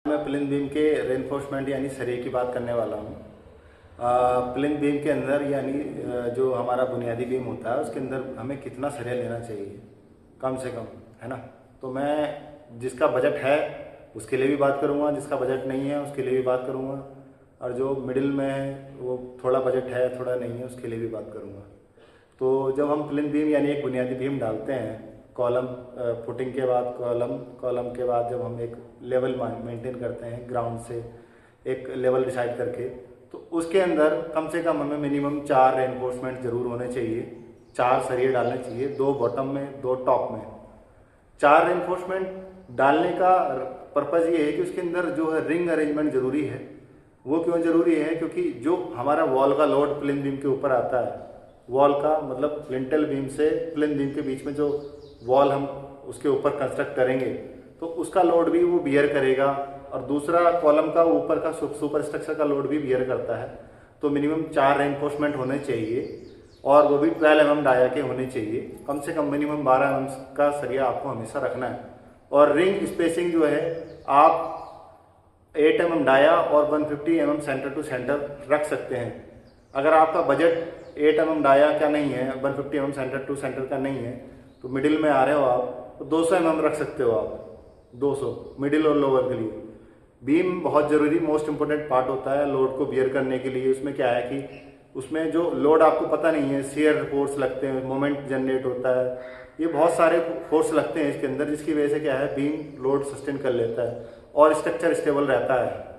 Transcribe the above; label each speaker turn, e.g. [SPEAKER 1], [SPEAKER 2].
[SPEAKER 1] मैं plinth beam के reinforcement यानी सरिये की बात करने वाला हूँ। प्लिंथ बीम के अंदर यानी जो हमारा बुनियादी बीम होता है उसके अंदर हमें कितना सरिया लेना चाहिए कम से कम, है ना। तो मैं जिसका बजट है उसके लिए भी बात करूँगा, जिसका बजट नहीं है उसके लिए भी बात करूँगा, और जो मिडिल में है वो थोड़ा बजट है थोड़ा नहीं है उसके लिए भी बात करूँगा। तो जब हम प्लिंथ बीम यानी एक बुनियादी बीम डालते हैं, कॉलम फुटिंग के बाद कॉलम के बाद जब हम एक लेवल मेंटेन करते हैं ग्राउंड से एक लेवल डिसाइड करके, तो उसके अंदर कम से कम हमें मिनिमम 4 रेनफोर्समेंट जरूर होने चाहिए, 4 सरिये डालने चाहिए, 2 बॉटम में 2 टॉप में। 4 रेनफोर्समेंट डालने का पर्पज़ ये है कि उसके अंदर जो है रिंग अरेंजमेंट जरूरी है। वो क्यों जरूरी है? क्योंकि जो हमारा वॉल का लोड प्लिंथ बीम के ऊपर आता है, वॉल का मतलब लिंटल बीम से प्लिंथ बीम के बीच में जो वॉल हम उसके ऊपर कंस्ट्रक्ट करेंगे तो उसका लोड भी वो बियर करेगा, और दूसरा कॉलम का ऊपर का सुपर स्ट्रक्चर का लोड भी बियर करता है। तो मिनिमम 4 रेनफोर्समेंट होने चाहिए, और वो भी 12 mm डाया के होने चाहिए। कम से कम मिनिमम 12 mm का सरिया आपको हमेशा रखना है। और रिंग स्पेसिंग जो है आप 8 mm डाया और 150 mm सेंटर टू सेंटर रख सकते हैं। अगर आपका बजट 8 mm डाया का नहीं है, 150 mm सेंटर टू सेंटर का नहीं है, तो मिडिल में आ रहे हो आप तो 200 mm रख सकते हो आप, 200 मिडिल और लोअर के लिए। बीम बहुत ज़रूरी मोस्ट इंपोर्टेंट पार्ट होता है लोड को बियर करने के लिए। उसमें क्या है कि उसमें जो लोड आपको पता नहीं है, शेयर फोर्स लगते हैं, मोमेंट जनरेट होता है, ये बहुत सारे फोर्स लगते हैं इसके अंदर, जिसकी वजह से क्या है बीम लोड सस्टेन कर लेता है और स्ट्रक्चर स्टेबल रहता है।